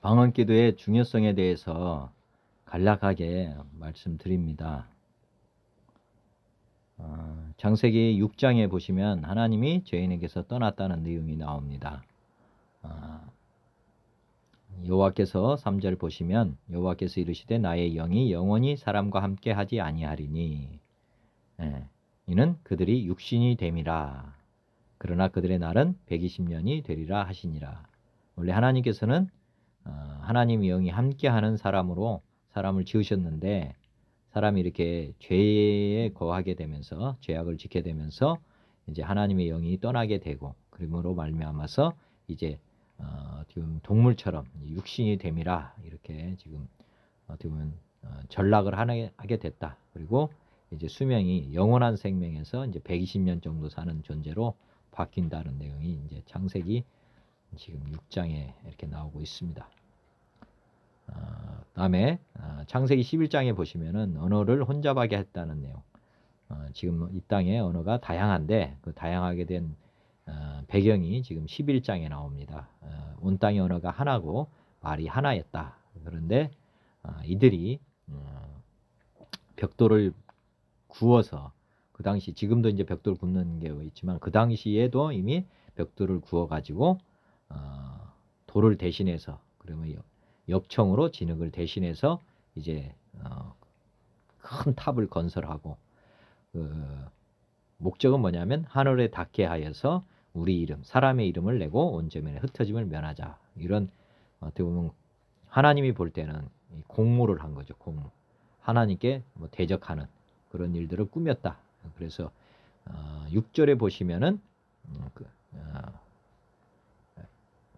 방언기도의 중요성에 대해서 간략하게 말씀드립니다. 창세기 6장에 보시면 하나님이 죄인에게서 떠났다는 내용이 나옵니다. 여호와께서 3절 보시면 여호와께서 이르시되 나의 영이 영원히 사람과 함께 하지 아니하리니 이는 그들이 육신이 됨이라. 그러나 그들의 날은 120년이 되리라 하시니라. 원래 하나님께서는 하나님의 영이 함께하는 사람으로 사람을 지으셨는데, 사람이 이렇게 죄에 거하게 되면서 죄악을 짓게 되면서 이제 하나님의 영이 떠나게 되고, 그러므로 말미암아서 이제 지금 동물처럼 육신이 됨이라 이렇게 지금 어떻게 보면 전락을 하게 됐다. 그리고 이제 수명이 영원한 생명에서 이제 120년 정도 사는 존재로 바뀐다는 내용이 이제 창세기 지금 6장에 이렇게 나오고 있습니다. 다음에 창세기 11장에 보시면은 언어를 혼잡하게 했다는 내용. 지금 이 땅에 언어가 다양한데 그 다양하게 된 배경이 지금 11장에 나옵니다. 온 땅의 언어가 하나고 말이 하나였다. 그런데 이들이 벽돌을 구워서, 그 당시 지금도 이제 벽돌 굽는 게 있지만 그 당시에도 이미 벽돌을 구워 가지고 돌을 대신해서, 그러면 엽청으로 진흙을 대신해서 이제 큰 탑을 건설하고, 목적은 뭐냐면 하늘에 닿게 하여서 우리 이름, 사람의 이름을 내고 온 저면에 흩어짐을 면하자. 이런 어떻게 보면 하나님이 볼 때는 공모를 한 거죠. 공모. 하나님께 대적하는 그런 일들을 꾸몄다. 그래서 6절에 보시면은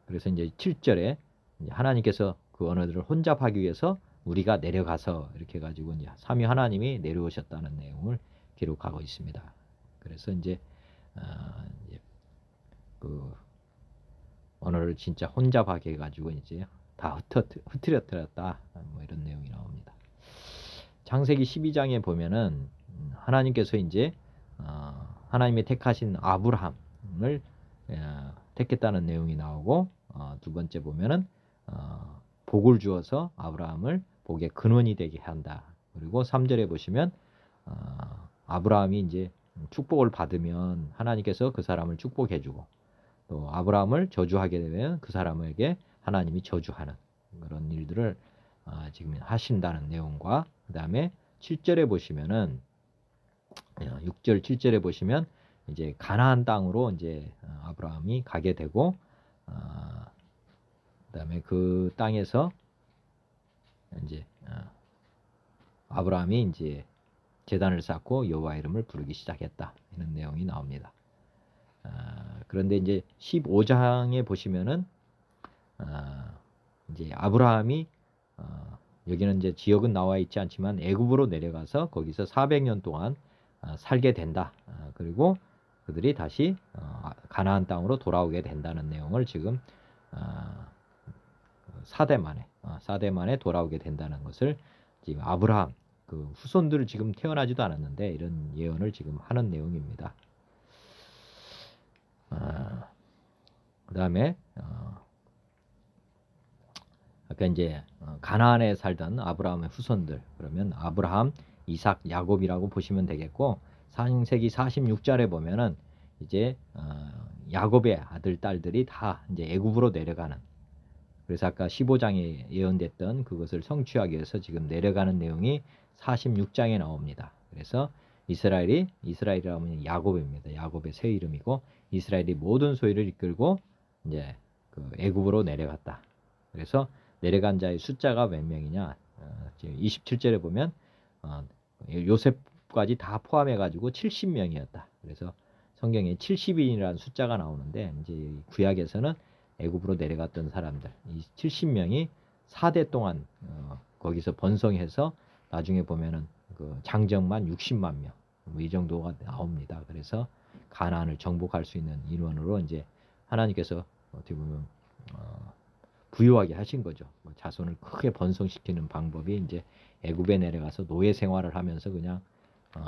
그래서 이제 7절에 하나님께서 그 언어들을 혼잡하기 위해서 우리가 내려가서 이렇게 가지고 이제 삼위 하나님이 내려오셨다는 내용을 기록하고 있습니다. 그래서 이제 그 언어를 진짜 혼잡하게 해가지고 이제 다 흐트렸다, 뭐 이런 내용이 나옵니다. 창세기 12장에 보면은 하나님께서 이제 하나님의 택하신 아브라함을 택했다는 내용이 나오고, 두 번째 보면은 복을 주어서 아브라함을 복의 근원이 되게 한다. 그리고 3절에 보시면 아브라함이 이제 축복을 받으면 하나님께서 그 사람을 축복해주고, 또 아브라함을 저주하게 되면 그 사람에게 하나님이 저주하는 그런 일들을 지금 하신다는 내용과, 그 다음에 7절에 보시면은 6절 7절에 보시면 이제 가나안 땅으로 이제 아브라함이 가게 되고, 그다음에 그 땅에서 이제 아브라함이 이제 제단을 쌓고 여호와 이름을 부르기 시작했다, 이런 내용이 나옵니다. 그런데 이제 15장에 보시면은 이제 아브라함이 여기는 이제 지역은 나와 있지 않지만 애굽으로 내려가서 거기서 400년 동안 살게 된다. 그리고 그들이 다시 가나안 땅으로 돌아오게 된다는 내용을 지금 4대 만에 돌아오게 된다는 것을 지금 아브라함 그 후손들 지금 태어나지도 않았는데 이런 예언을 지금 하는 내용입니다. 그 다음에 아까 이제 가나안에 살던 아브라함의 후손들, 그러면 아브라함, 이삭, 야곱이라고 보시면 되겠고, 창세기 46절에 보면은 이제 야곱의 아들 딸들이 다 이제 애굽으로 내려가는, 그래서 아까 15장에 예언됐던 그것을 성취하기 위해서 지금 내려가는 내용이 46장에 나옵니다. 그래서 이스라엘이라면 야곱입니다. 야곱의 새 이름이고, 이스라엘이 모든 소유를 이끌고 이제 그 애굽으로 내려갔다. 그래서 내려간 자의 숫자가 몇 명이냐? 27절에 보면 요셉까지 다 포함해가지고 70명이었다. 그래서 성경에 70인이라는 숫자가 나오는데, 이제 구약에서는 애굽으로 내려갔던 사람들, 이 70명이 4대 동안 거기서 번성해서 나중에 보면은 그 장정만 60만 명, 뭐 이 정도가 나옵니다. 그래서 가나안을 정복할 수 있는 인원으로 이제 하나님께서 어떻게 보면 부유하게 하신 거죠. 자손을 크게 번성시키는 방법이 이제 애굽에 내려가서 노예 생활을 하면서 그냥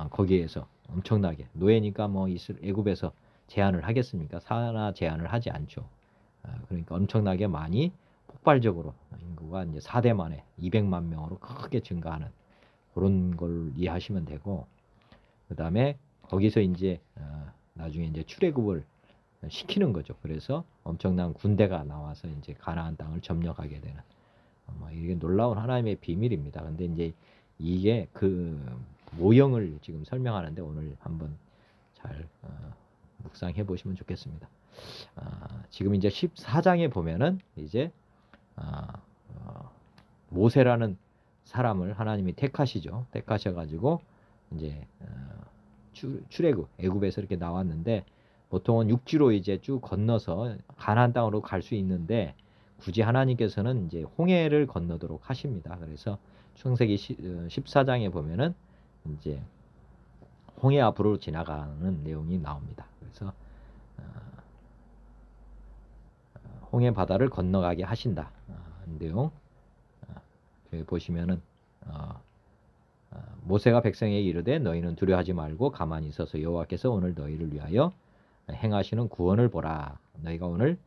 거기에서 엄청나게, 노예니까 뭐 애굽에서 제한을 하겠습니까? 산하 제한을 하지 않죠. 그러니까 엄청나게 많이 폭발적으로 인구가 이제 4대 만에 200만 명으로 크게 증가하는 그런 걸 이해하시면 되고, 그 다음에 거기서 이제 나중에 이제 출애굽을 시키는 거죠. 그래서 엄청난 군대가 나와서 이제 가나안 땅을 점령하게 되는, 이게 놀라운 하나님의 비밀입니다. 근데 이제 이게 그 모형을 지금 설명하는데 오늘 한번 잘 묵상해 보시면 좋겠습니다. 지금 이제 14장에 보면은 이제 모세라는 사람을 하나님이 택하시죠. 택하셔가지고 이제 출애굽, 애굽에서 이렇게 나왔는데, 보통은 육지로 이제 쭉 건너서 가나안 땅으로 갈 수 있는데 굳이 하나님께서는 이제 홍해를 건너도록 하십니다. 그래서 창세기 14장에 보면은 이제 홍해 앞으로 지나가는 내용이 나옵니다. 그래서 홍해 바다를 건너가게 하신다. 내용 여기 보시면은 모세가 백성에게 이르되 너희는 두려워하지 말고 가만히 있어서 여호와께서 오늘 너희를 위하여 행하시는 구원을 보라. 너희가 오늘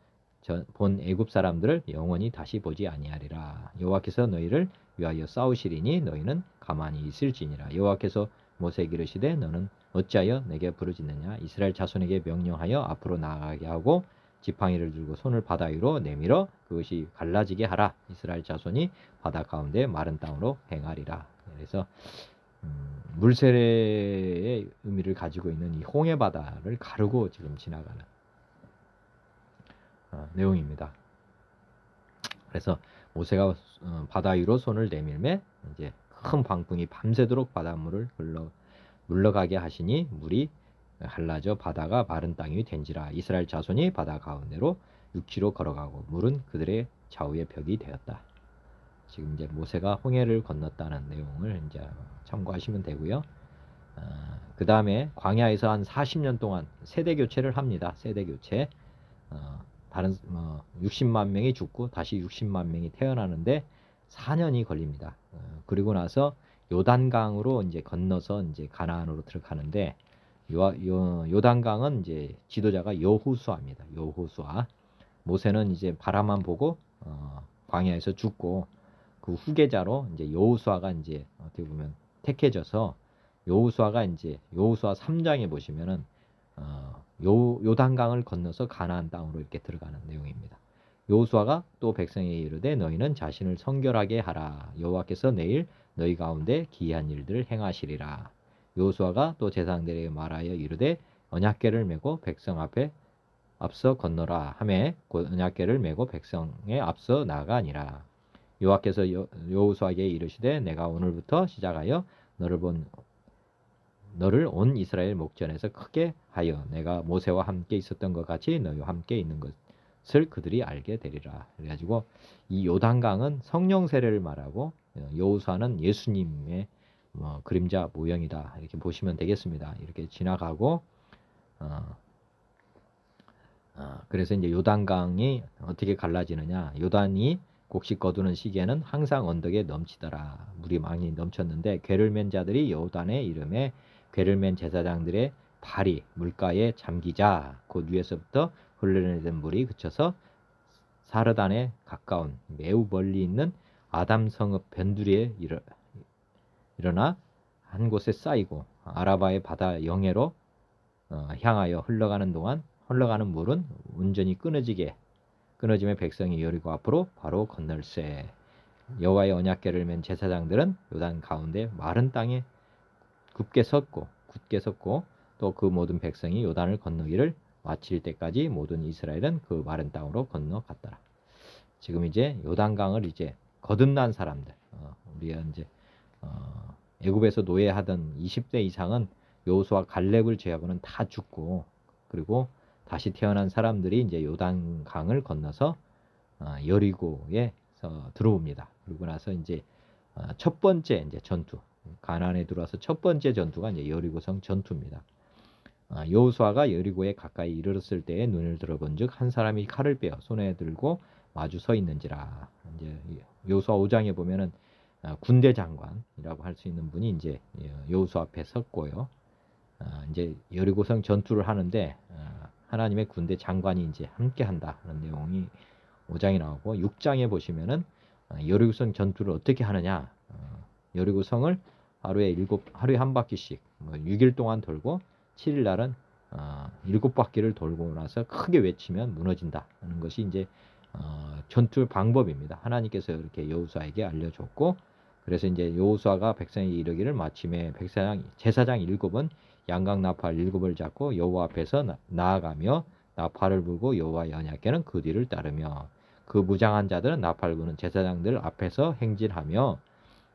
본 애굽 사람들을 영원히 다시 보지 아니하리라. 여호와께서 너희를 위하여 싸우시리니 너희는 가만히 있을지니라. 여호와께서 모세에게 이르시되 너는 어찌하여 내게 부르짖느냐. 이스라엘 자손에게 명령하여 앞으로 나아가게 하고 지팡이를 들고 손을 바다 위로 내밀어 그것이 갈라지게 하라. 이스라엘 자손이 바다 가운데 마른 땅으로 행하리라. 그래서 물세례의 의미를 가지고 있는 이 홍해 바다를 가르고 지금 지나가는 내용입니다. 그래서 모세가 바다 위로 손을 내밀매 이제 큰 광풍이 밤새도록 바닷물을 물러가게 하시니 물이 갈라져 바다가 마른 땅이 된지라. 이스라엘 자손이 바다 가운데로 육지로 걸어가고 물은 그들의 좌우의 벽이 되었다. 지금 이제 모세가 홍해를 건넜다는 내용을 이제 참고하시면 되고요. 그 다음에 광야에서 한 40년 동안 세대 교체를 합니다. 세대 교체. 다른 60만 명이 죽고 다시 60만 명이 태어나는데 4년이 걸립니다. 그리고 나서 요단강으로 이제 건너서 이제 가나안으로 들어가는데 요단강은 이제 지도자가 여호수아입니다. 여호수아. 모세는 이제 바라만 보고 광야에서 죽고 그 후계자로 이제 여호수아가 이제 어떻게 보면 택해져서 여호수아가 이제 여호수아 3장에 보시면은 요단강을 건너서 가나안 땅으로 이렇게 들어가는 내용입니다. 여호수아가 또 백성에게 이르되 너희는 자신을 성결하게 하라. 여호와께서 내일 너희 가운데 기이한 일들을 행하시리라. 여호수아가 또 제사장들에게 말하여 이르되 언약궤를 메고 백성 앞에 앞서 건너라 하매 곧 언약궤를 메고 백성에 앞서 나아가니라. 여호와께서 여호수아에게 이르시되 내가 오늘부터 시작하여 너를 온 이스라엘 목전에서 크게 하여 내가 모세와 함께 있었던 것 같이 너희와 함께 있는 것을 그들이 알게 되리라. 그래가지고 이 요단강은 성령 세례를 말하고 여호수아는 예수님의 그림자 모형이다. 이렇게 보시면 되겠습니다. 이렇게 지나가고 그래서 이제 요단강이 어떻게 갈라지느냐. 요단이 곡식 거두는 시기에는 항상 언덕에 넘치더라. 물이 많이 넘쳤는데 궤를 맨 자들이 요단에 이름에 궤를 맨 제사장들의 발이 물가에 잠기자 곧 위에서부터 흘러내리던 물이 그쳐서 사르단에 가까운 매우 멀리 있는 아담 성읍 변두리에 일어나 한 곳에 쌓이고 아라바의 바다 영해로 향하여 흘러가는 동안 흘러가는 물은 온전히 끊어짐의 백성이 여리고 앞으로 바로 건널세. 여호와의 언약궤를 맨 제사장들은 요단 가운데 마른 땅에 굳게 섰고 또 그 모든 백성이 요단을 건너기를 마칠 때까지 모든 이스라엘은 그 마른 땅으로 건너갔더라. 지금 이제 요단강을 이제 거듭난 사람들, 우리가 이제 애굽에서 노예하던 20대 이상은 여호수아 갈렙을 제외하고는 다 죽고, 그리고 다시 태어난 사람들이 이제 요단강을 건너서 여리고에 들어옵니다. 그리고 나서 이제 첫 번째 이제 전투, 가나안에 들어와서 첫 번째 전투가 이제 여리고성 전투입니다. 여호수아가 여리고에 가까이 이르렀을 때에 눈을 들어본즉 한 사람이 칼을 빼어 손에 들고 마주 서 있는지라. 이제 여호수아 5장에 보면은 군대 장관이라고 할 수 있는 분이 이제 여호수아 앞에 섰고요. 이제 여리고성 전투를 하는데 하나님의 군대 장관이 이제 함께 한다는 내용이 5장이 나오고 6장에 보시면은 여리고성 전투를 어떻게 하느냐. 여리고성을 하루에 한 바퀴씩 6일 동안 돌고 7일 날은 7바퀴를 돌고 나서 크게 외치면 무너진다 하는 것이 이제 전투 방법입니다. 하나님께서 이렇게 여호수아에게 알려줬고, 그래서 이제 여호수아가 백성에게 이르기를 마침에 제사장 7은 양각 나팔 7을 잡고 여호와 앞에서 나아가며 나팔을 불고 여호와의 언약궤는 그 뒤를 따르며, 그 무장한 자들은 나팔 부는 제사장들 앞에서 행진하며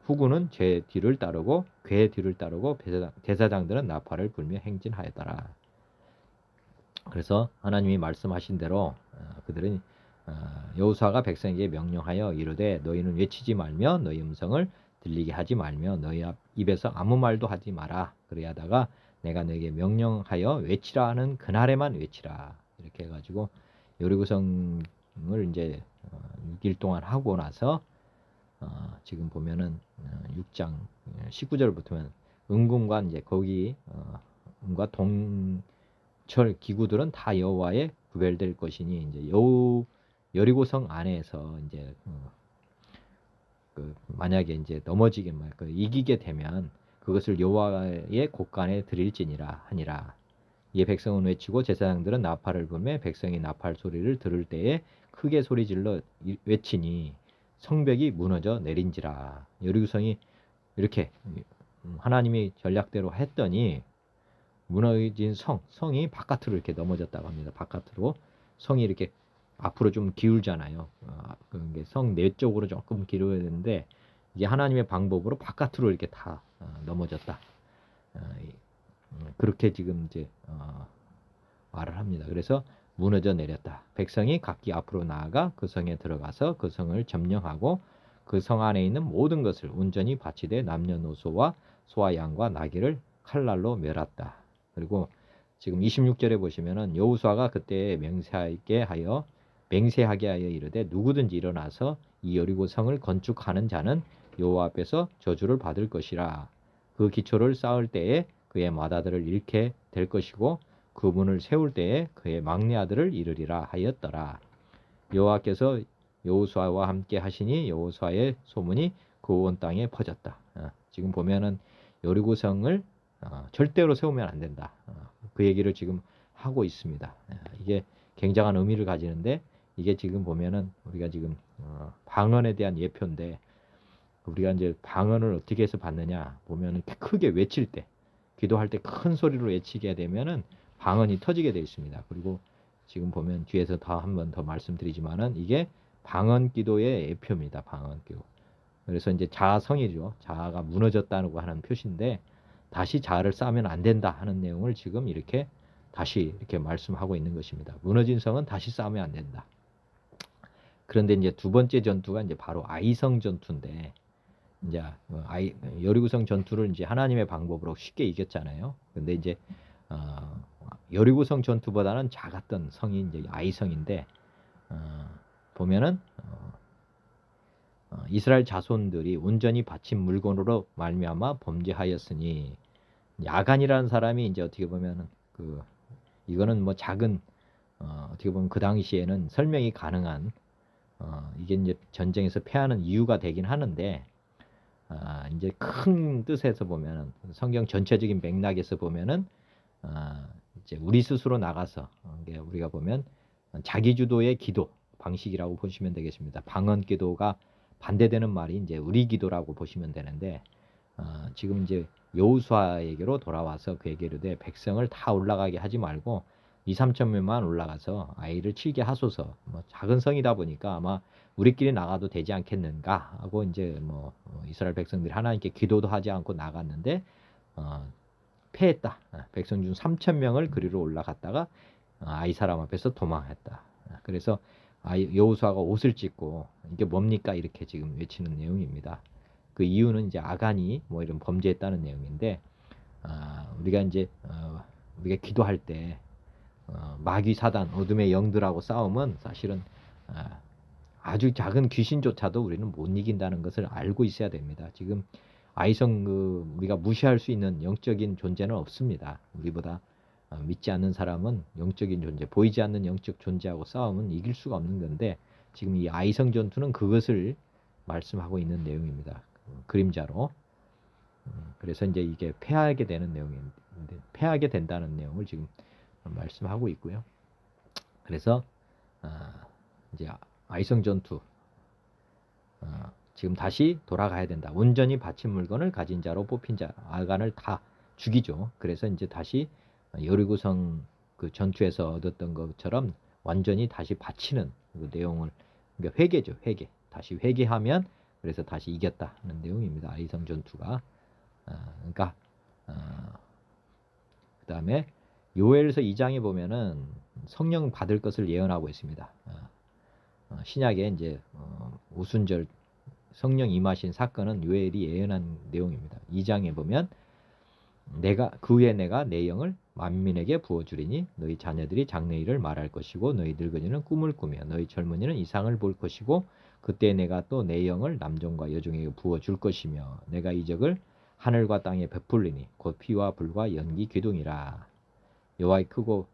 후군은 제 뒤를 따르고 궤 뒤를 따르고 제사장들은 나팔을 불며 행진하였더라. 그래서 하나님이 말씀하신 대로 그들은 여호수아가 백성에게 명령하여 이르되 너희는 외치지 말며 너희 음성을 들리게 하지 말며 너희 입에서 아무 말도 하지 마라. 그래야다가 내가 너에게 명령하여 외치라 하는 그날에만 외치라. 이렇게 해가지고 여리고성을 이제 6일 동안 하고 나서 지금 보면은 6장 19절부터는 은금과 이제 거기 은과 동철 기구들은 다 여호와의 구별될 것이니 이제 여리고성 안에서 이제 만약에 이제 넘어지게 이기게 되면 그것을 여호와의 곳간에 드릴지니라 하니라. 이에 백성은 외치고 제사장들은 나팔을 불매 백성이 나팔 소리를 들을 때에 크게 소리질러 외치니 성벽이 무너져 내린지라. 여리고성이 이렇게 하나님이 전략대로 했더니 무너진 성이 바깥으로 이렇게 넘어졌다고 합니다. 바깥으로 성이 이렇게 앞으로 좀 기울잖아요. 성 내쪽으로 조금 기울어야 되는데 이게 하나님의 방법으로 바깥으로 이렇게 다 넘어졌다. 그렇게 지금 이제 말을 합니다. 그래서 무너져 내렸다. 백성이 각기 앞으로 나아가 그 성에 들어가서 그 성을 점령하고 그 성 안에 있는 모든 것을 온전히 바치되 남녀노소와 소와 양과 나귀를 칼날로 멸했다. 그리고 지금 26절에 보시면은 여호수아가 그때 맹세하게 하여 이르되 누구든지 일어나서 이 여리고 성을 건축하는 자는 여호와 앞에서 저주를 받을 것이라. 그 기초를 쌓을 때에 그의 맏아들을 잃게 될 것이고 그 문을 세울 때에 그의 막내 아들을 잃으리라 하였더라. 여호와께서 여호수아와 함께 하시니 여호수아의 소문이 그 온 땅에 퍼졌다. 지금 보면은 여리고성을 절대로 세우면 안 된다. 그 얘기를 지금 하고 있습니다. 이게 굉장한 의미를 가지는데 이게 지금 보면은 우리가 지금 방언에 대한 예표인데 우리가 이제 방언을 어떻게 해서 받느냐 보면은 크게 외칠 때 기도할 때 큰 소리로 외치게 되면은 방언이 터지게 되어 있습니다. 그리고 지금 보면 뒤에서 한 번 더 말씀드리지만은 이게 방언 기도의 예표입니다. 방언 기도. 그래서 이제 자아성이죠. 자아가 무너졌다고 하는 표시인데 다시 자아를 쌓으면 안 된다 하는 내용을 지금 이렇게 다시 이렇게 말씀하고 있는 것입니다. 무너진 성은 다시 쌓으면 안 된다. 그런데 이제 두 번째 전투가 이제 바로 아이성 전투인데 이제 여리고성 전투를 이제 하나님의 방법으로 쉽게 이겼잖아요. 근데 이제 여리고성 전투보다는 작았던 성이 이제 아이성인데 보면은 이스라엘 자손들이 온전히 바친 물건으로 말미암아 범죄하였으니 야간이라는 사람이 이제 어떻게 보면은 이거는 뭐 작은 어떻게 보면 그 당시에는 설명이 가능한 이게 이제 전쟁에서 패하는 이유가 되긴 하는데 이제 큰 뜻에서 보면은 성경 전체적인 맥락에서 보면은 이제 우리 스스로 나가서 우리가 보면 자기주도의 기도 방식이라고 보시면 되겠습니다. 방언 기도가 반대되는 말이 이제 우리 기도라고 보시면 되는데 지금 이제 여호수아에게로 돌아와서 그에게 이르되 백성을 다 올라가게 하지 말고 2-3천 명만 올라가서 아이를 치게 하소서. 뭐 작은 성이다 보니까 아마 우리끼리 나가도 되지 않겠는가 하고 이제 뭐 이스라엘 백성들이 하나님께 기도도 하지 않고 나갔는데 패했다. 백성 중 3천 명을 그리로 올라갔다가 아이 사람 앞에서 도망했다. 그래서 여호수아가 옷을 찢고 이게 뭡니까 이렇게 지금 외치는 내용입니다. 그 이유는 이제 아간이 뭐 이런 범죄했다는 내용인데 우리가 이제 우리가 기도할 때 마귀 사단 어둠의 영들하고 싸움은 사실은 아주 작은 귀신조차도 우리는 못 이긴다는 것을 알고 있어야 됩니다. 지금 아이성 우리가 무시할 수 있는 영적인 존재는 없습니다. 우리보다 믿지 않는 사람은 영적인 존재, 보이지 않는 영적 존재하고 싸움은 이길 수가 없는 건데 지금 이 아이성 전투는 그것을 말씀하고 있는 내용입니다. 그림자로. 그래서 이제 이게 패하게 되는 내용인데, 패하게 된다는 내용을 지금 말씀하고 있고요. 그래서 이제 아이성 전투, 지금 다시 돌아가야 된다. 온전히 바친 물건을 가진 자로 뽑힌 자, 아간을 다 죽이죠. 그래서 이제 다시 여리고성 그 전투에서 얻었던 것처럼 완전히 다시 바치는 그 내용을, 그러니까 회개죠. 회개. 다시 회개하면 그래서 다시 이겼다는 내용입니다. 아이성 전투가. 그러니까 그 다음에 요엘서 2장에 보면은 성령 받을 것을 예언하고 있습니다. 신약에 이제 오순절 성령 임하신 사건은 요엘이 예언한 내용입니다. 2장에 보면 그 후에 내가 내 영을 만민에게 부어주리니 너희 자녀들이 장래일을 말할 것이고 너희 늙은이는 꿈을 꾸며 너희 젊은이는 이상을 볼 것이고 그때 내가 또 내 영을 남종과 여종에게 부어줄 것이며 내가 이적을 하늘과 땅에 베풀리니 곧 피와 불과 연기 기둥이라. 여호와의 크고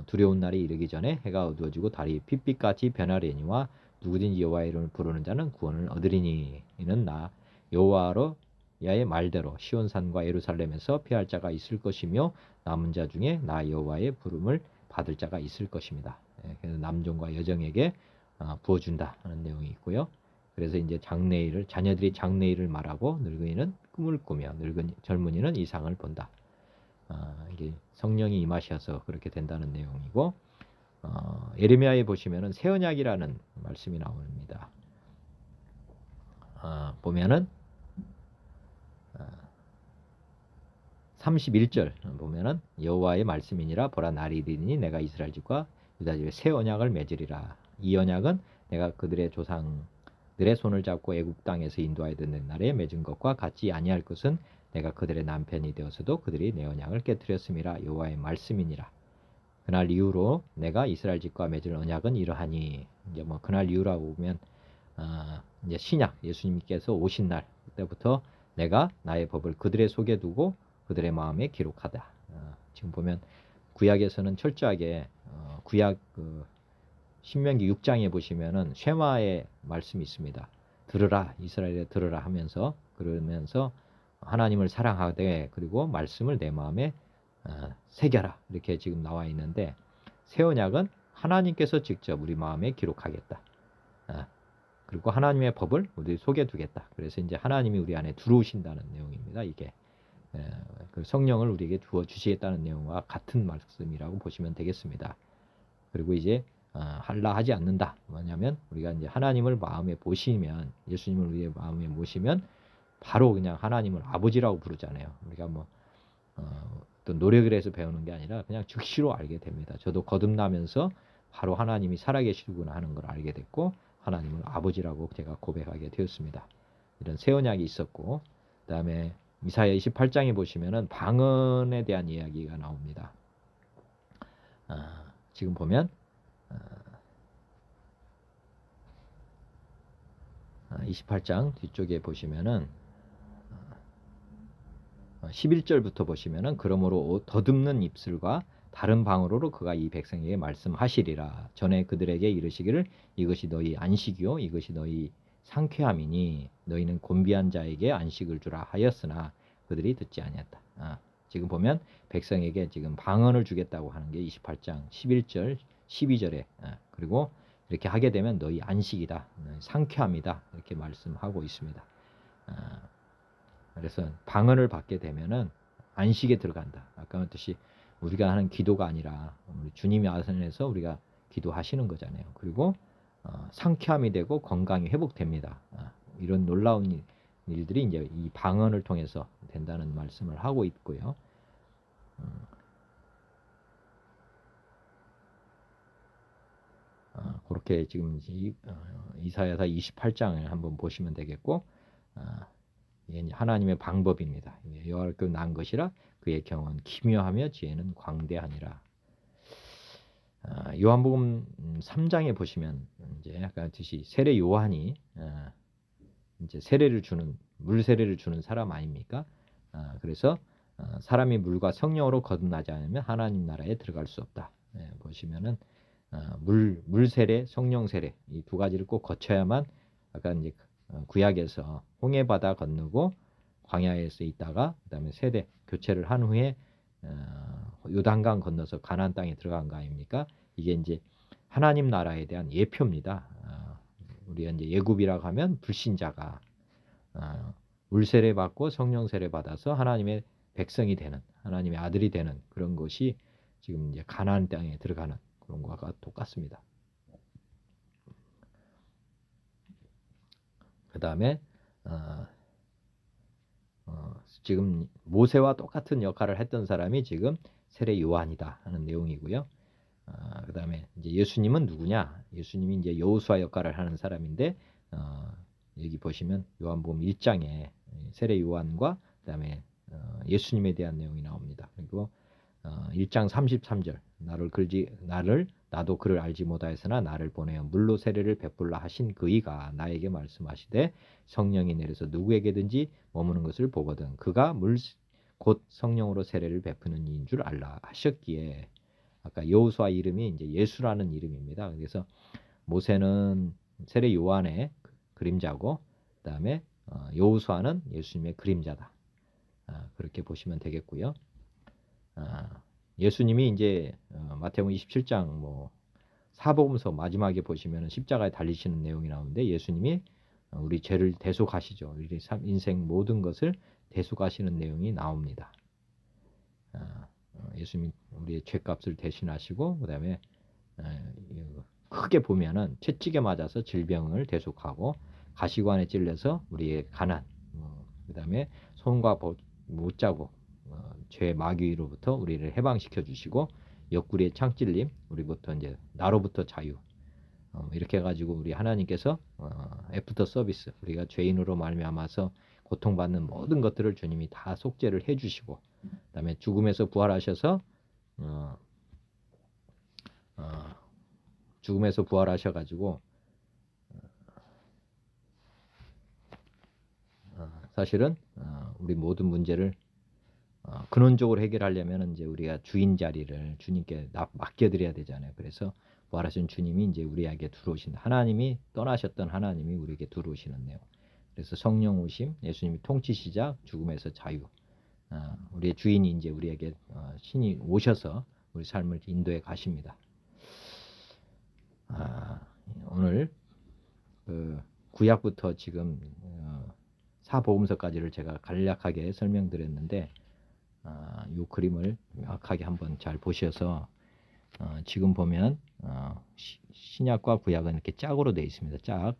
두려운 날이 이르기 전에 해가 어두워지고 달이 핏빛같이 변하려니와 누구든지 여호와의 이름을 부르는 자는 구원을 얻으리니. 이는 나 여호와로 야의 말대로 시온산과 예루살렘에서 피할 자가 있을 것이며 남은 자 중에 나 여호와의 부름을 받을 자가 있을 것입니다. 그래서 남종과 여종에게 부어준다 하는 내용이 있고요. 그래서 이제 장래일을, 자녀들이 장래일을 말하고 늙은이는 꿈을 꾸며 젊은이는 이상을 본다. 이게 성령이 임하셔서 그렇게 된다는 내용이고, 예레미야에 보시면은 새 언약이라는 말씀이 나옵니다. 보면은 31절 보면은 여호와의 말씀이니라 보라 날이 이르니 내가 이스라엘 집과 유다 집에 새 언약을 맺으리라. 이 언약은 내가 그들의 조상들의 손을 잡고 애굽 땅에서 인도하여 듣는 날에 맺은 것과 같이 아니할 것은 내가 그들의 남편이 되어서도 그들이 내 언약을 깨뜨렸음이라. 여호와의 말씀이니라. 그날 이후로 내가 이스라엘 집과 맺을 언약은 이러하니. 이제 뭐 그날 이후라고 보면 이제 신약 예수님께서 오신 날 그때부터 내가 나의 법을 그들의 속에 두고 그들의 마음에 기록하다. 지금 보면 구약에서는 철저하게 구약 신명기 6장에 보시면은 쉐마의 말씀이 있습니다. 들으라 이스라엘에 들으라 하면서, 그러면서 하나님을 사랑하되 그리고 말씀을 내 마음에 새겨라 이렇게 지금 나와 있는데, 새 언약은 하나님께서 직접 우리 마음에 기록하겠다. 그리고 하나님의 법을 우리 속에 두겠다. 그래서 이제 하나님이 우리 안에 들어오신다는 내용입니다. 이게 그 성령을 우리에게 주어 주시겠다는 내용과 같은 말씀이라고 보시면 되겠습니다. 그리고 이제 할라 하지 않는다. 뭐냐면 우리가 이제 하나님을 마음에 모시면, 예수님을 우리의 마음에 모시면 바로 그냥 하나님을 아버지라고 부르잖아요. 우리가 뭐 또 노력을 해서 배우는 게 아니라 그냥 즉시로 알게 됩니다. 저도 거듭나면서 바로 하나님이 살아계시구나 하는 걸 알게 됐고 하나님을 아버지라고 제가 고백하게 되었습니다. 이런 새 언약이 있었고, 그 다음에 이사야 28장에 보시면은 방언에 대한 이야기가 나옵니다. 지금 보면 28장 뒤쪽에 보시면은 11절부터 보시면은 그러므로 더듬는 입술과 다른 방언으로 그가 이 백성에게 말씀하시리라. 전에 그들에게 이르시기를 이것이 너희 안식이요 이것이 너희 상쾌함이니 너희는 곤비한 자에게 안식을 주라 하였으나 그들이 듣지 아니했다. 지금 보면 백성에게 지금 방언을 주겠다고 하는 게 28장 11절 12절에 그리고 이렇게 하게 되면 너희 안식이다, 상쾌함이다 이렇게 말씀하고 있습니다. 그래서 방언을 받게 되면은 안식에 들어간다. 아까 말했듯이 우리가 하는 기도가 아니라 우리 주님이 아선에서 우리가 기도하시는 거잖아요. 그리고 상쾌함이 되고 건강이 회복됩니다. 이런 놀라운 일들이 이제 이 방언을 통해서 된다는 말씀을 하고 있고요. 그렇게 지금 이사야서 28장을 한번 보시면 되겠고, 하나님의 방법입니다. 여호와께 난 것이라 그의 경은 기묘하며 지혜는 광대하니라. 요한복음 3장에 보시면 이제 아까 듯이 세례 요한이 이제 세례를 주는, 물 세례를 주는 사람 아닙니까? 그래서 사람이 물과 성령으로 거듭나지 않으면 하나님 나라에 들어갈 수 없다. 보시면은 물 세례, 성령 세례 이 두 가지를 꼭 거쳐야만 아까 이제 구약에서 홍해 바다 건너고 광야에서 있다가 그다음에 세대 교체를 한 후에 요단강 건너서 가나안 땅에 들어간 거 아닙니까? 이게 이제 하나님 나라에 대한 예표입니다. 우리가 이제 예굽이라고 하면 불신자가 물 세례 받고 성령 세례 받아서 하나님의 백성이 되는 하나님의 아들이 되는 그런 것이 지금 이제 가나안 땅에 들어가는 그런 것과 똑같습니다. 그 다음에 지금 모세와 똑같은 역할을 했던 사람이 지금 세례 요한이다 하는 내용이고요. 그 다음에 이제 예수님은 누구냐? 예수님이 이제 여호수아 역할을 하는 사람인데 여기 보시면 요한복음 1장에 세례 요한과 그 다음에 예수님에 대한 내용이 나옵니다. 그리고 1장 33절 나도 그를 알지 못하였으나 나를 보내어 물로 세례를 베풀라 하신 그이가 나에게 말씀하시되 성령이 내려서 누구에게든지 머무는 것을 보거든 그가 곧 성령으로 세례를 베푸는 이인 줄 알라 하셨기에 아까 여호수아 이름이 이제 예수라는 이름입니다. 그래서 모세는 세례 요한의 그림자고 그다음에 여호수아는 예수님의 그림자다. 그렇게 보시면 되겠고요. 예수님이 이제 마태복음 27장 뭐 사복음서 마지막에 보시면 십자가에 달리시는 내용이 나오는데 예수님이 우리 죄를 대속하시죠. 우리 인생 모든 것을 대속하시는 내용이 나옵니다. 예수님이 우리의 죄값을 대신하시고 그 다음에 크게 보면은 채찍에 맞아서 질병을 대속하고 가시관에 찔려서 우리의 가난 그 다음에 손과 못자국 죄 마귀로부터 우리를 해방시켜 주시고 옆구리의 창찔림 우리부터 이제 나로부터 자유 이렇게 해가지고 우리 하나님께서 애프터 서비스 우리가 죄인으로 말미암아서 고통받는 모든 것들을 주님이 다 속죄를 해주시고 그다음에 죽음에서 부활하셔서 죽음에서 부활하셔가지고 사실은 우리 모든 문제를 근원적으로 해결하려면 이제 우리가 주인 자리를 주님께 맡겨드려야 되잖아요. 그래서 부활하신 주님이 이제 우리에게 들어오신다. 하나님이 떠나셨던 하나님이 우리에게 들어오시는 내용. 그래서 성령 오심, 예수님이 통치시작, 죽음에서 자유. 우리의 주인이 이제 우리에게 신이 오셔서 우리 삶을 인도해 가십니다. 오늘 그 구약부터 지금 사복음서까지를 제가 간략하게 설명드렸는데 이 그림을 명확하게 한번 잘 보셔서 지금 보면 신약과 구약은 이렇게 짝으로 되어 있습니다. 짝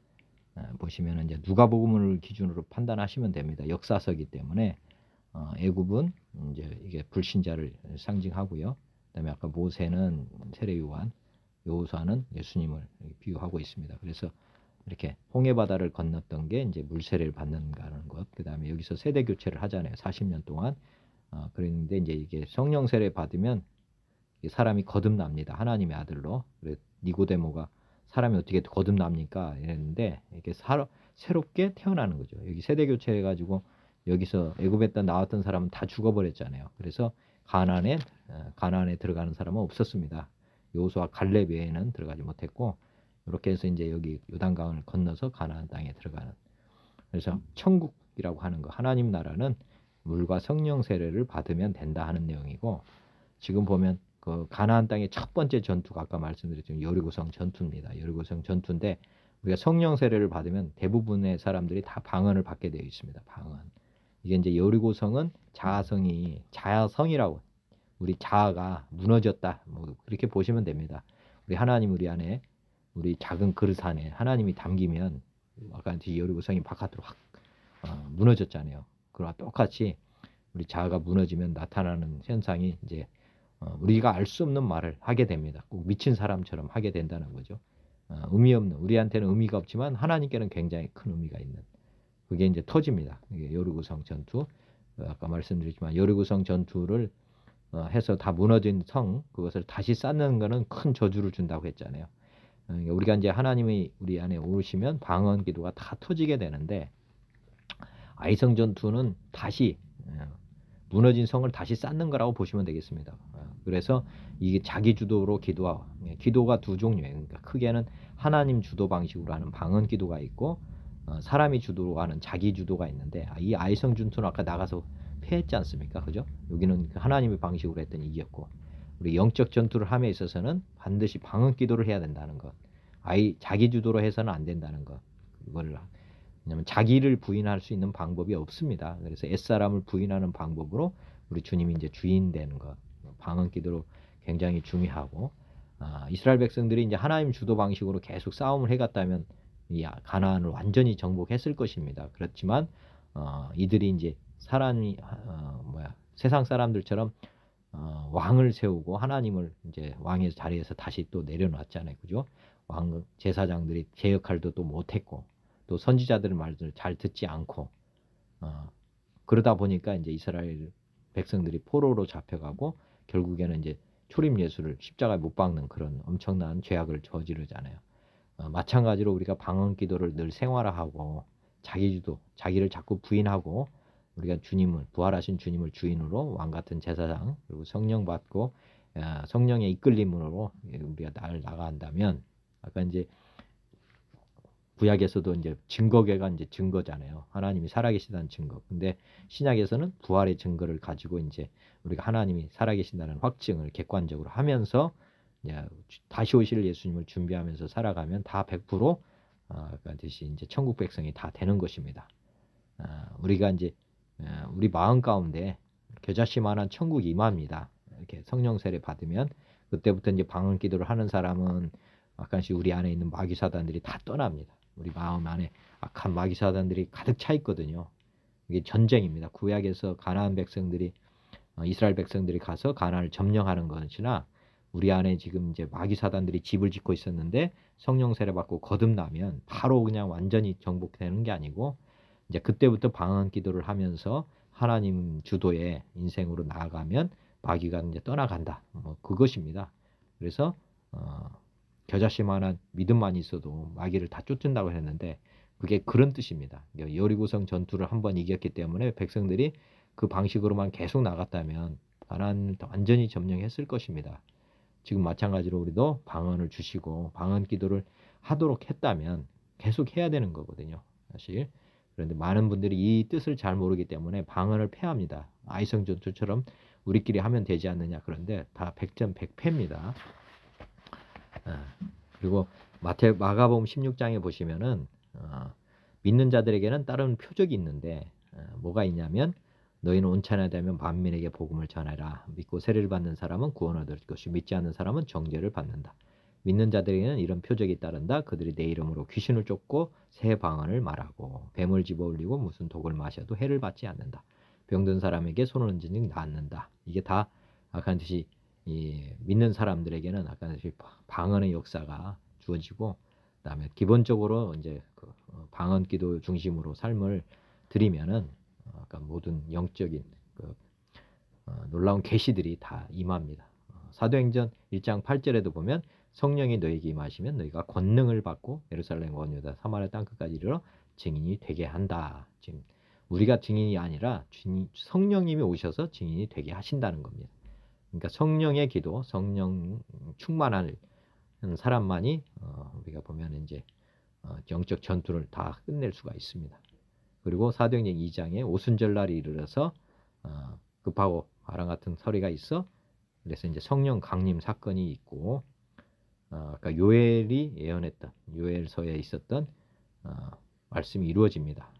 보시면 이제 누가복음을 기준으로 판단하시면 됩니다. 역사서이기 때문에 애굽은 이제 이게 불신자를 상징하고요. 그다음에 아까 모세는 세례 요한, 여호수아는 예수님을 비유하고 있습니다. 그래서 이렇게 홍해 바다를 건넜던 게 이제 물세례를 받는다는 것. 그다음에 여기서 세대 교체를 하잖아요. 40년 동안. 그랬는데 이제 이게 성령 세례 받으면 사람이 거듭납니다. 하나님의 아들로. 그래서 니고데모가 사람이 어떻게 거듭납니까? 이랬는데 이게 새롭게 태어나는 거죠. 여기 세대 교체해 가지고 여기서 애굽에 나왔던 사람은 다 죽어버렸잖아요. 그래서 가나안에 들어가는 사람은 없었습니다. 여호수아 갈렙 외에는 들어가지 못했고 이렇게 해서 이제 여기 요단강을 건너서 가나안 땅에 들어가는. 그래서 천국이라고 하는 거 하나님 나라는 물과 성령 세례를 받으면 된다 하는 내용이고 지금 보면 그 가나안 땅의 첫 번째 전투가 아까 말씀드렸지만 여리고성 전투입니다. 여리고성 전투인데 우리가 성령 세례를 받으면 대부분의 사람들이 다 방언을 받게 되어 있습니다. 방언. 이게 이제 여리고성은 자아성이라고 우리 자아가 무너졌다. 뭐 그렇게 보시면 됩니다. 우리 하나님 우리 안에 우리 작은 그릇 안에 하나님이 담기면 아까 여리고성이 바깥으로 확 무너졌잖아요. 그와 똑같이 우리 자아가 무너지면 나타나는 현상이 이제 우리가 알 수 없는 말을 하게 됩니다. 꼭 미친 사람처럼 하게 된다는 거죠. 의미 없는 우리한테는 의미가 없지만 하나님께는 굉장히 큰 의미가 있는 그게 이제 터집니다. 이게 여리고성 전투 아까 말씀드렸지만 여리고성 전투를 해서 다 무너진 성 그것을 다시 쌓는 거는 큰 저주를 준다고 했잖아요. 우리가 이제 하나님이 우리 안에 오시면 방언 기도가 다 터지게 되는데 아이성 전투는 다시 무너진 성을 다시 쌓는 거라고 보시면 되겠습니다. 그래서 이게 자기 주도로 기도가 두 종류예요. 그러니까 크게는 하나님 주도 방식으로 하는 방언 기도가 있고 사람이 주도로 하는 자기 주도가 있는데 이 아이성 전투는 아까 나가서 패했지 않습니까? 그죠? 여기는 하나님의 방식으로 했더니 이겼고 우리 영적 전투를 함에 있어서는 반드시 방언 기도를 해야 된다는 것. 자기 주도로 해서는 안 된다는 것. 그걸 왜냐하면 자기를 부인할 수 있는 방법이 없습니다. 그래서 옛사람을 부인하는 방법으로 우리 주님이 이제 주인 되는 것. 방언 기도로 굉장히 중요하고 이스라엘 백성들이 이제 하나님 주도 방식으로 계속 싸움을 해갔다면 이 가나안을 완전히 정복했을 것입니다. 그렇지만 이들이 이제 세상 사람들처럼 왕을 세우고 하나님을 이제 왕의 자리에서 다시 또 내려놨잖아요. 그죠? 왕 제사장들이 제 역할도 또 못했고 또 선지자들의 말들을 잘 듣지 않고 그러다 보니까 이제 이스라엘 백성들이 포로로 잡혀가고 결국에는 이제 초림 예수를 십자가에 못 박는 그런 엄청난 죄악을 저지르잖아요. 마찬가지로 우리가 방언 기도를 늘 생활화하고 자기주도, 자기를 자꾸 부인하고 우리가 부활하신 주님을 주인으로 왕 같은 제사장 그리고 성령 받고 성령의 이끌림으로 우리가 나간다면 아까 이제 구약에서도 이제 증거계가 이제 증거잖아요. 하나님이 살아계시다는 증거. 근데 신약에서는 부활의 증거를 가지고 이제 우리가 하나님이 살아계신다는 확증을 객관적으로 하면서 다시 오실 예수님을 준비하면서 살아가면 다 100% 같이 이제 천국 백성이 다 되는 것입니다. 우리가 이제 우리 마음 가운데 겨자씨만한 천국 임합니다. 이렇게 성령 세례 받으면 그때부터 이제 방언 기도를 하는 사람은 약간씩 우리 안에 있는 마귀 사단들이 다 떠납니다. 우리 마음 안에 악한 마귀 사단들이 가득 차 있거든요. 이게 전쟁입니다. 구약에서 가나안 백성들이 이스라엘 백성들이 가서 가나안을 점령하는 것이나 우리 안에 지금 이제 마귀 사단들이 집을 짓고 있었는데 성령 세례 받고 거듭나면 바로 그냥 완전히 정복되는 게 아니고 이제 그때부터 방언 기도를 하면서 하나님 주도의 인생으로 나아가면 마귀가 이제 떠나간다. 그것입니다. 그래서 겨자씨만한 믿음만 있어도 마귀를 다 쫓는다고 했는데 그게 그런 뜻입니다. 여리고성 전투를 한번 이겼기 때문에 백성들이 그 방식으로만 계속 나갔다면 가나안을 완전히 점령했을 것입니다. 지금 마찬가지로 우리도 방언을 주시고 방언 기도를 하도록 했다면 계속 해야 되는 거거든요. 사실. 그런데 많은 분들이 이 뜻을 잘 모르기 때문에 방언을 패합니다. 아이성 전투처럼 우리끼리 하면 되지 않느냐. 그런데 다 100점 100패입니다. 그리고 마가복음 16장에 보시면은 믿는 자들에게는 다른 표적이 있는데 뭐가 있냐면 너희는 온천에 되면 만민에게 복음을 전하라. 믿고 세례를 받는 사람은 구원을 얻을 것이고 믿지 않는 사람은 정죄를 받는다. 믿는 자들에게는 이런 표적이 따른다. 그들이 내 이름으로 귀신을 쫓고 새 방언을 말하고 뱀을 집어올리고 무슨 독을 마셔도 해를 받지 않는다. 병든 사람에게 손을 얹으니 낫는다. 이게 다 악한 듯이 믿는 사람들에게는 악한 듯이 방언의 역사가 주어지고 그다음에 기본적으로 이제 방언 기도 중심으로 삶을 들이면은 아까 모든 영적인 놀라운 계시들이 다 임합니다. 사도행전 1장 8절에도 보면 성령이 너에게 임하시면 너희가 권능을 받고 예루살렘 원유다 사마리아 땅끝까지 이르러 증인이 되게 한다. 지금 우리가 증인이 아니라 성령님이 오셔서 증인이 되게 하신다는 겁니다. 그러니까 성령의 기도, 성령 충만한 사람만이 우리가 보면 이제 영적 전투를 다 끝낼 수가 있습니다. 그리고 사도행전 2장에 오순절날이 이르러서 급하고 바람 같은 소리가 있어 그래서 이제 성령 강림 사건이 있고 아까 요엘이 예언했던 요엘서에 있었던 말씀이 이루어집니다.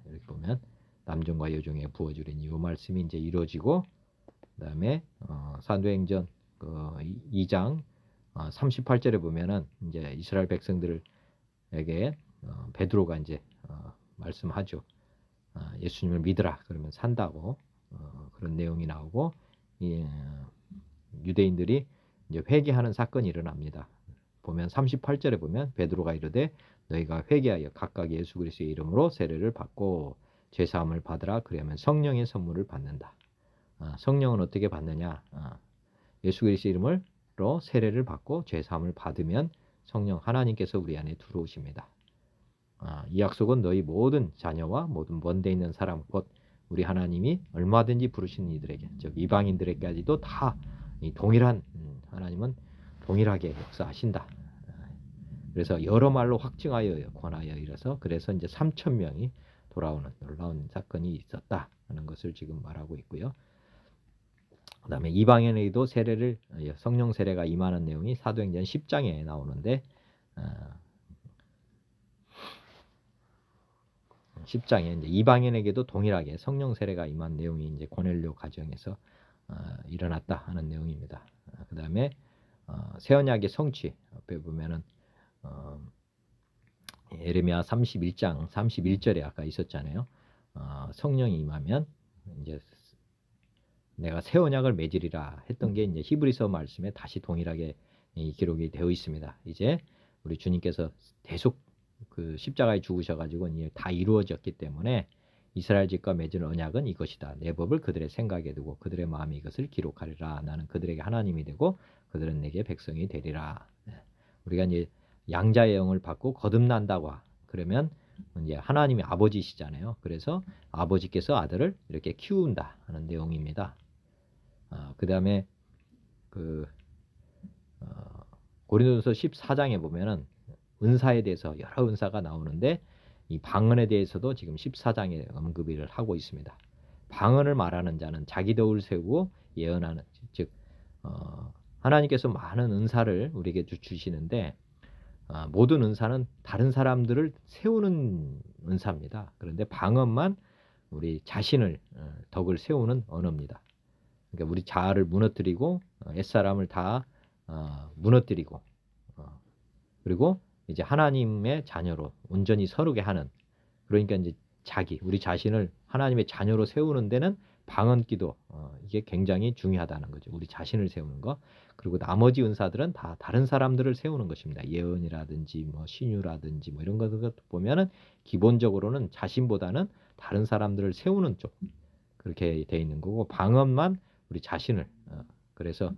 이렇게 보면 남종과 여종에 부어주리니 이 말씀이 이제 이루어지고 그다음에 사도행전 2장 38절에 보면은 이제 이스라엘 백성들에게 베드로가 이제 말씀하죠. 예수님을 믿으라 그러면 산다고 그런 내용이 나오고 유대인들이 이제 회개하는 사건이 일어납니다. 보면 38절에 보면 베드로가 이르되 너희가 회개하여 각각 예수 그리스도의 이름으로 세례를 받고 죄 사함을 받으라 그러면 성령의 선물을 받는다. 성령은 어떻게 받느냐? 예수 그리스도의 이름으로 세례를 받고 죄 사함을 받으면 성령 하나님께서 우리 안에 들어오십니다. 이 약속은 너희 모든 자녀와 모든 먼데 있는 사람 곧 우리 하나님이 얼마든지 부르시는 이들에게 즉 이방인들에게까지도 다 이 동일한 하나님은 동일하게 역사하신다. 그래서 여러 말로 확증하여 권하여 이래서 그래서 이제 3,000명이 돌아오는 놀라운 사건이 있었다 하는 것을 지금 말하고 있고요. 그 다음에 이방인에게도 세례를 성령 세례가 임하는 내용이 사도행전 10장에 나오는데 10장에 이제 이방인에게도 동일하게 성령 세례가 임한 내용이 이제 고넬료 가정에서 일어났다 하는 내용입니다. 그 다음에 새 언약의 성취 앞에 보면은 예레미야 31장 31절에 아까 있었잖아요. 성령이 임하면 이제 내가 새 언약을 맺으리라 했던 게 이제 히브리서 말씀에 다시 동일하게 기록이 되어 있습니다. 이제 우리 주님께서 계속 그 십자가에 죽으셔가지고 이제 다 이루어졌기 때문에 이스라엘 집과 맺은 언약은 이것이다. 내 법을 그들의 생각에 두고 그들의 마음에 이것을 기록하리라. 나는 그들에게 하나님이 되고 그들은 내게 백성이 되리라. 우리가 이제 양자의 영을 받고 거듭난다고 그러면 이제 하나님이 아버지시잖아요. 그래서 아버지께서 아들을 이렇게 키운다 하는 내용입니다. 그 다음에 고린도전서 14장에 보면은 은사에 대해서 여러 은사가 나오는데 이 방언에 대해서도 지금 14장에 언급을 하고 있습니다. 방언을 말하는 자는 자기 덕을 세우고 예언하는 즉 하나님께서 많은 은사를 우리에게 주시는데 모든 은사는 다른 사람들을 세우는 은사입니다. 그런데 방언만 우리 자신을 덕을 세우는 언어입니다. 그러니까 우리 자아를 무너뜨리고 옛사람을 다 무너뜨리고 그리고 이제 하나님의 자녀로 온전히 서르게 하는 그러니까 이제 우리 자신을 하나님의 자녀로 세우는 데는 방언기도 이게 굉장히 중요하다는 거죠. 우리 자신을 세우는 거. 그리고 나머지 은사들은 다 다른 사람들을 세우는 것입니다. 예언이라든지 뭐 신유라든지 뭐 이런 것들 보면은 기본적으로는 자신보다는 다른 사람들을 세우는 쪽 그렇게 돼 있는 거고 방언만 우리 자신을 그래서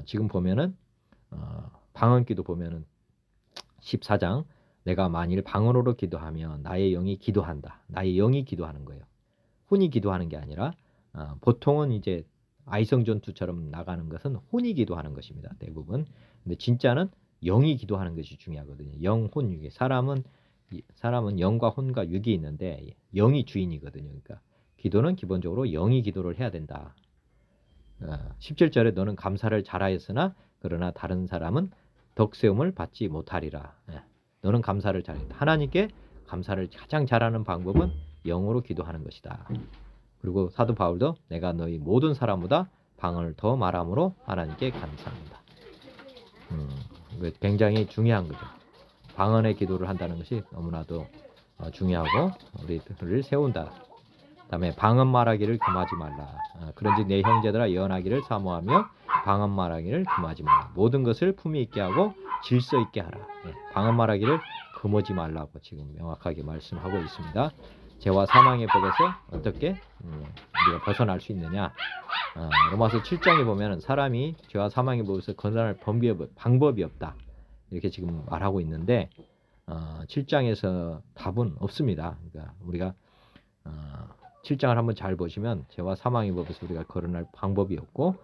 지금 보면은 방언기도 보면은 14장 내가 만일 방언으로 기도하면 나의 영이 기도한다. 나의 영이 기도하는 거예요. 혼이 기도하는 게 아니라 보통은 이제 아이성 전투처럼 나가는 것은 혼이 기도하는 것입니다. 대부분. 근데 진짜는 영이 기도하는 것이 중요하거든요. 영, 혼, 육이. 사람은 영과 혼과 육이 있는데 영이 주인이거든요. 그러니까 기도는 기본적으로 영이 기도를 해야 된다. 17절에 너는 감사를 잘하였으나 그러나 다른 사람은 덕세움을 받지 못하리라. 너는 감사를 잘한다. 하나님께 감사를 가장 잘하는 방법은 영으로 기도하는 것이다. 그리고 사도 바울도 내가 너희 모든 사람보다 방언을 더 말함으로 하나님께 감사합니다. 굉장히 중요한 거죠. 방언의 기도를 한다는 것이 너무나도 중요하고 우리들을 세운다. 다음에 방언 말하기를 금하지 말라. 그런즉 내 형제들아 예언하기를 사모하며 방언 말하기를 금하지 말라. 모든 것을 품위 있게 하고 질서 있게 하라. 방언 말하기를 금하지 말라고 지금 명확하게 말씀하고 있습니다. 죄와 사망의 법에서 어떻게 우리가 벗어날 수 있느냐. 로마서 7장에 보면 사람이 죄와 사망의 법에서 벗어날 방법이 없다. 이렇게 지금 말하고 있는데 7장에서 답은 없습니다. 그러니까 우리가 7장을 한번 잘 보시면 죄와 사망의 법에서 우리가 거론할 방법이 없고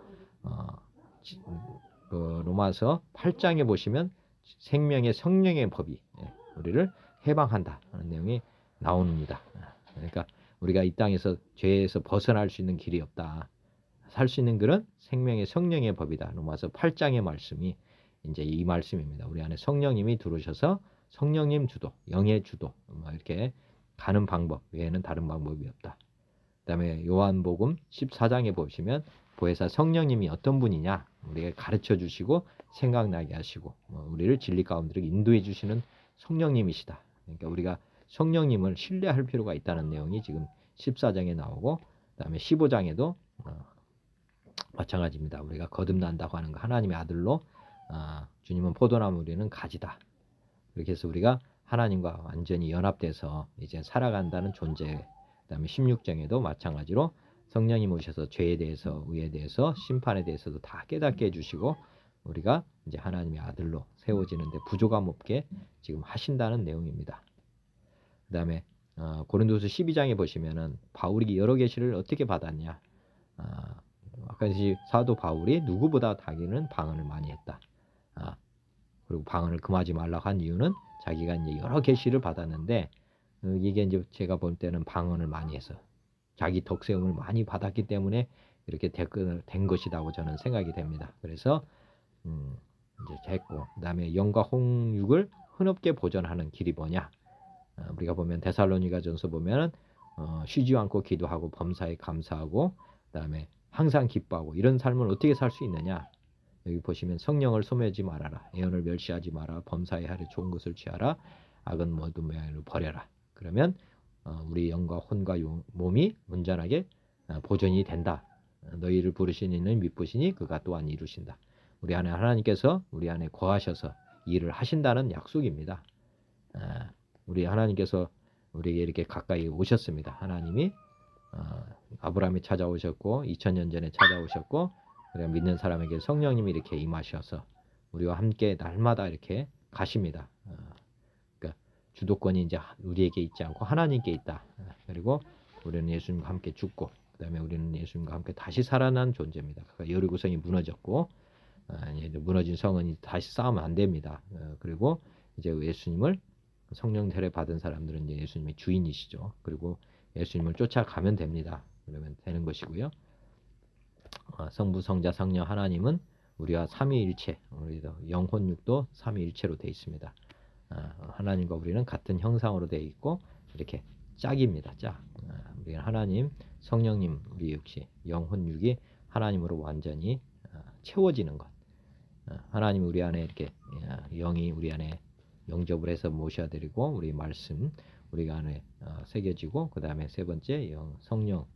로마서 8장에 보시면 생명의 성령의 법이 우리를 해방한다 하는 내용이 나옵니다. 그러니까 우리가 이 땅에서 죄에서 벗어날 수 있는 길이 없다. 살 수 있는 길은 생명의 성령의 법이다. 로마서 8장의 말씀이 이제 이 말씀입니다. 우리 안에 성령님이 들어오셔서 성령님 주도, 영의 주도 이렇게 가는 방법 외에는 다른 방법이 없다. 그 다음에 요한복음 14장에 보시면 보혜사 성령님이 어떤 분이냐 우리에게 가르쳐 주시고 생각나게 하시고 우리를 진리 가운데로 인도해 주시는 성령님이시다. 그러니까 우리가 성령님을 신뢰할 필요가 있다는 내용이 지금 14장에 나오고 그 다음에 15장에도 마찬가지입니다. 우리가 거듭난다고 하는 거 하나님의 아들로 주님은 포도나무 우리는 가지다. 그렇게 해서 우리가 하나님과 완전히 연합돼서 이제 살아간다는 존재. 그 다음에 16장에도 마찬가지로 성령님 오셔서 죄에 대해서 의에 대해서 심판에 대해서도 다 깨닫게 해주시고 우리가 이제 하나님의 아들로 세워지는데 부족함 없게 지금 하신다는 내용입니다. 그 다음에 고린도서 12장에 보시면은 바울이 여러 계시를 어떻게 받았냐 아까 사도 바울이 누구보다 자기는 방언을 많이 했다. 그리고 방언을 금하지 말라고 한 이유는 자기가 이제 여러 계시를 받았는데 이게 이제 제가 볼 때는 방언을 많이 해서 자기 덕세움을 많이 받았기 때문에 이렇게 된 것이라고 저는 생각이 됩니다. 그래서 이제 됐고, 그다음에 영과 홍육을 흔없게 보존하는 길이 뭐냐? 우리가 보면 데살로니가전서 보면은 쉬지 않고 기도하고 범사에 감사하고 그다음에 항상 기뻐하고 이런 삶을 어떻게 살 수 있느냐? 여기 보시면 성령을 소멸하지 말아라. 예언을 멸시하지 마라. 범사에 하려 좋은 것을 취하라. 악은 모든 모양으로 버려라. 그러면 우리 영과 혼과 몸이 온전하게 보존이 된다. 너희를 부르신 이는 미쁘시니 그가 또한 이루신다. 우리 안에 하나님께서 우리 안에 거하셔서 일을 하신다는 약속입니다. 우리 하나님께서 우리에게 이렇게 가까이 오셨습니다. 하나님이 아브라함이 찾아오셨고 2000년 전에 찾아오셨고 그래 믿는 사람에게 성령님이 이렇게 임하셔서 우리와 함께 날마다 이렇게 가십니다. 그러니까 주도권이 이제 우리에게 있지 않고 하나님께 있다. 그리고 우리는 예수님과 함께 죽고 그다음에 우리는 예수님과 함께 다시 살아난 존재입니다. 그러니까 여리고성이 무너졌고 무너진 성은 다시 쌓으면 안 됩니다. 그리고 이제 예수님을 성령 세례 받은 사람들은 이제 예수님이 주인이시죠. 그리고 예수님을 쫓아가면 됩니다. 그러면 되는 것이고요. 성부, 성자, 성령 하나님은 우리와 삼위일체, 우리도 영혼육도 삼위일체로 되어 있습니다. 하나님과 우리는 같은 형상으로 되어 있고 이렇게 짝입니다. 짝. 우리는 하나님, 성령님, 우리 역시 영혼육이 하나님으로 완전히 채워지는 것. 하나님 우리 안에 이렇게 영이 우리 안에 영접을 해서 모셔드리고 우리 말씀 우리 안에 새겨지고 그 다음에 세 번째 성령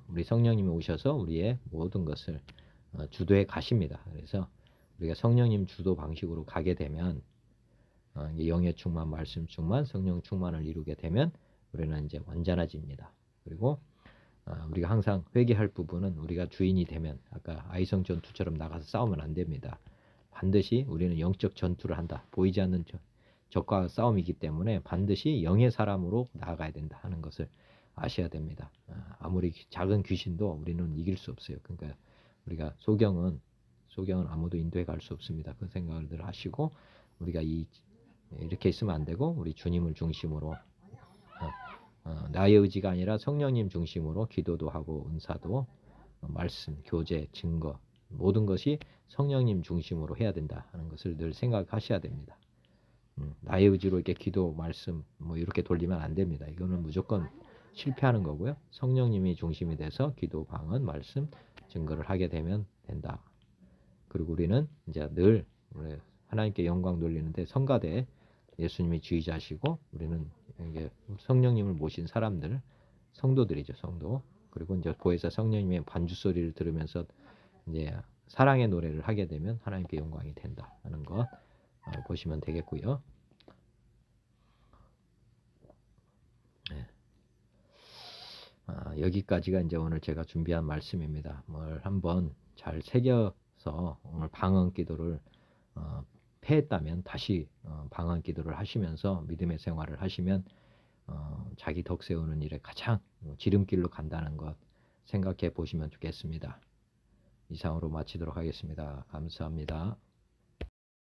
우리 성령님이 오셔서 우리의 모든 것을 주도해 가십니다. 그래서 우리가 성령님 주도 방식으로 가게 되면 영의 충만, 말씀 충만, 성령 충만을 이루게 되면 우리는 이제 완전해집니다. 그리고 우리가 항상 회개할 부분은 우리가 주인이 되면 아까 아이성 전투처럼 나가서 싸우면 안 됩니다. 반드시 우리는 영적 전투를 한다. 보이지 않는 적과 싸움이기 때문에 반드시 영의 사람으로 나아가야 된다 하는 것을 아셔야 됩니다. 아무리 작은 귀신도 우리는 이길 수 없어요. 그러니까 우리가 소경은 아무도 인도해 갈 수 없습니다. 그 생각을 늘 하시고 우리가 이렇게 있으면 안 되고 우리 주님을 중심으로 나의 의지가 아니라 성령님 중심으로 기도도 하고 은사도 말씀, 교제, 증거 모든 것이 성령님 중심으로 해야 된다 하는 것을 늘 생각하셔야 됩니다. 나의 의지로 이렇게 기도, 말씀 뭐 이렇게 돌리면 안 됩니다. 이거는 무조건 실패하는 거고요. 성령님이 중심이 돼서 기도, 방언, 말씀, 증거를 하게 되면 된다. 그리고 우리는 이제 늘 하나님께 영광 돌리는데 성가대 예수님이 주의자시고 우리는 이게 성령님을 모신 사람들, 성도들이죠, 성도. 그리고 이제 보혜사 성령님의 반주 소리를 들으면서 이제 사랑의 노래를 하게 되면 하나님께 영광이 된다 하는 것 보시면 되겠고요. 네. 여기까지가 이제 오늘 제가 준비한 말씀입니다. 뭘 한번 잘 새겨서 오늘 방언 기도를 패했다면 다시 방언 기도를 하시면서 믿음의 생활을 하시면 자기 덕 세우는 일에 가장 지름길로 간다는 것 생각해 보시면 좋겠습니다. 이상으로 마치도록 하겠습니다. 감사합니다.